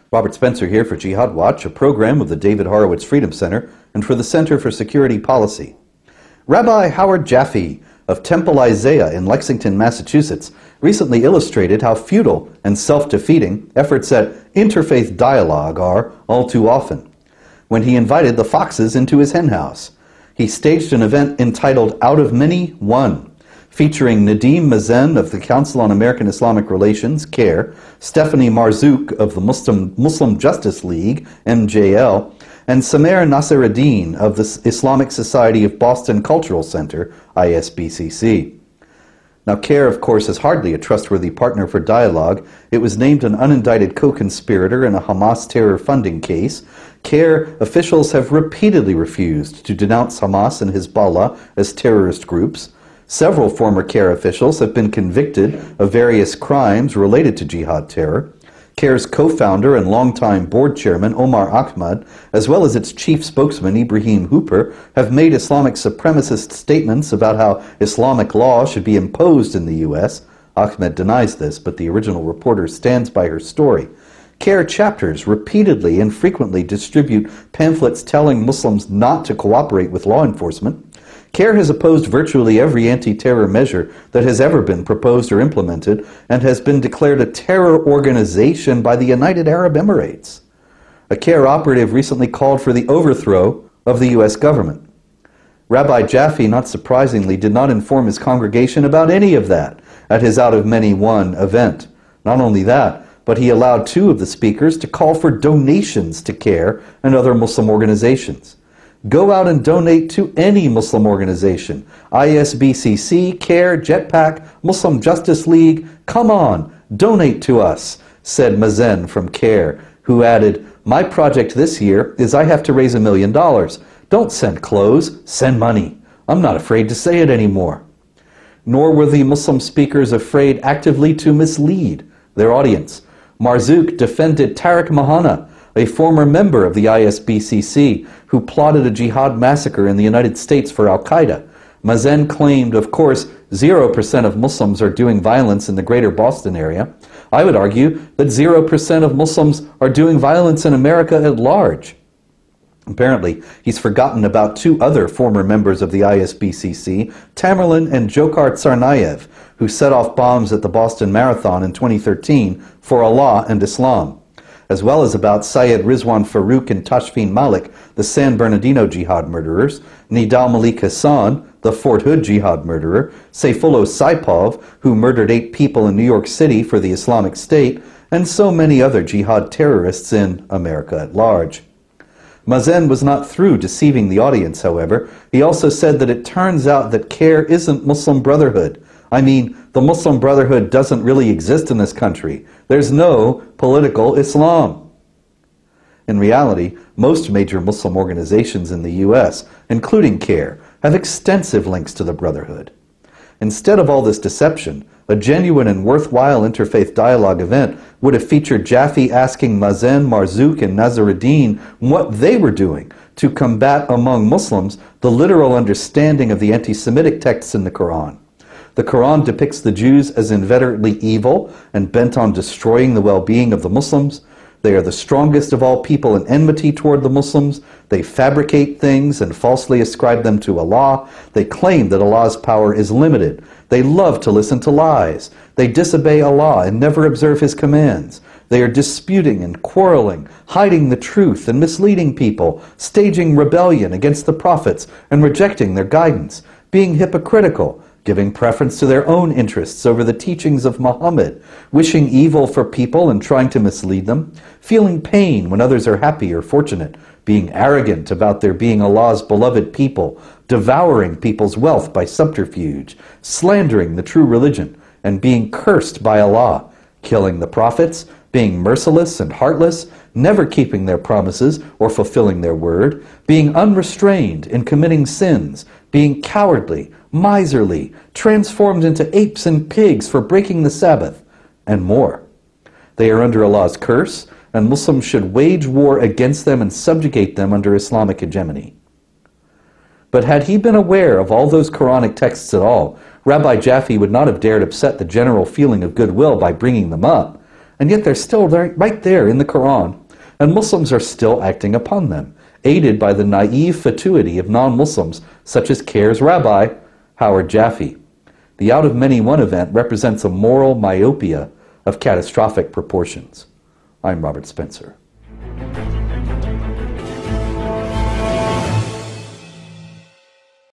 Robert Spencer here for Jihad Watch, a program of the David Horowitz Freedom Center and for the Center for Security Policy. Rabbi Howard Jaffe of Temple Isaiah in Lexington, Massachusetts, recently illustrated how futile and self-defeating efforts at interfaith dialogue are all too often. When he invited the Foxes into his henhouse, he staged an event entitled Out of Many, One, featuring Nadeem Mazen of the Council on American-Islamic Relations, CAIR, Stephanie Marzouk of the Muslim Justice League, MJL, and Naseredden of the Islamic Society of Boston Cultural Center, ISBCC. Now, CAIR, of course, is hardly a trustworthy partner for dialogue. It was named an unindicted co-conspirator in a Hamas terror funding case. CAIR officials have repeatedly refused to denounce Hamas and Hezbollah as terrorist groups. Several former CAIR officials have been convicted of various crimes related to jihad terror. CAIR's co-founder and longtime board chairman Omar Ahmad, as well as its chief spokesman Ibrahim Hooper, have made Islamic supremacist statements about how Islamic law should be imposed in the U.S. Ahmed denies this, but the original reporter stands by her story. CAIR chapters repeatedly and frequently distribute pamphlets telling Muslims not to cooperate with law enforcement. CAIR has opposed virtually every anti-terror measure that has ever been proposed or implemented and has been declared a terror organization by the United Arab Emirates. A CAIR operative recently called for the overthrow of the U.S. government. Rabbi Jaffe, not surprisingly, did not inform his congregation about any of that at his Out of Many One event. Not only that, but he allowed two of the speakers to call for donations to CAIR and other Muslim organizations. Go out and donate to any Muslim organization. ISBCC, CAIR, Jetpack, Muslim Justice League. Come on, donate to us, said Mazen from CAIR, who added, my project this year is I have to raise $1 million. Don't send clothes, send money. I'm not afraid to say it anymore. Nor were the Muslim speakers afraid actively to mislead their audience. Marzouk defended Tariq Mahana, a former member of the ISBCC who plotted a jihad massacre in the United States for al-Qaeda. Mazen claimed, of course, 0% of Muslims are doing violence in the greater Boston area. I would argue that 0% of Muslims are doing violence in America at large. Apparently, he's forgotten about two other former members of the ISBCC, Tamerlan and Dzhokhar Tsarnaev, who set off bombs at the Boston Marathon in 2013 for Allah and Islam, as well as about Syed Rizwan Farouk and Tashfeen Malik, the San Bernardino jihad murderers, Nidal Malik Hassan, the Fort Hood jihad murderer, Sayfullo Saipov, who murdered 8 people in New York City for the Islamic State, and so many other jihad terrorists in America at large. Mazen was not through deceiving the audience, however. He also said that it turns out that CAIR isn't Muslim Brotherhood. I mean, the Muslim Brotherhood doesn't really exist in this country. There's no political Islam. In reality, most major Muslim organizations in the U.S., including CAIR, have extensive links to the Brotherhood. Instead of all this deception, a genuine and worthwhile interfaith dialogue event would have featured Jaffe asking Mazen, Marzouk, and Naseredden what they were doing to combat among Muslims the literal understanding of the anti-Semitic texts in the Quran. The Quran depicts the Jews as inveterately evil and bent on destroying the well-being of the Muslims. They are the strongest of all people in enmity toward the Muslims. They fabricate things and falsely ascribe them to Allah. They claim that Allah's power is limited. They love to listen to lies. They disobey Allah and never observe His commands. They are disputing and quarreling, hiding the truth and misleading people, staging rebellion against the prophets and rejecting their guidance, being hypocritical, giving preference to their own interests over the teachings of Muhammad, wishing evil for people and trying to mislead them, feeling pain when others are happy or fortunate, being arrogant about their being Allah's beloved people, devouring people's wealth by subterfuge, slandering the true religion, and being cursed by Allah, killing the prophets, being merciless and heartless, never keeping their promises or fulfilling their word, being unrestrained in committing sins, being cowardly, miserly, transformed into apes and pigs for breaking the Sabbath, and more. They are under Allah's curse, and Muslims should wage war against them and subjugate them under Islamic hegemony. But had he been aware of all those Quranic texts at all, Rabbi Jaffe would not have dared upset the general feeling of goodwill by bringing them up. and yet they're still right there in the Quran, and Muslims are still acting upon them, aided by the naive fatuity of non-Muslims such as CAIR's Rabbi, Howard Jaffe. The Out of Many One event represents a moral myopia of catastrophic proportions. I'm Robert Spencer.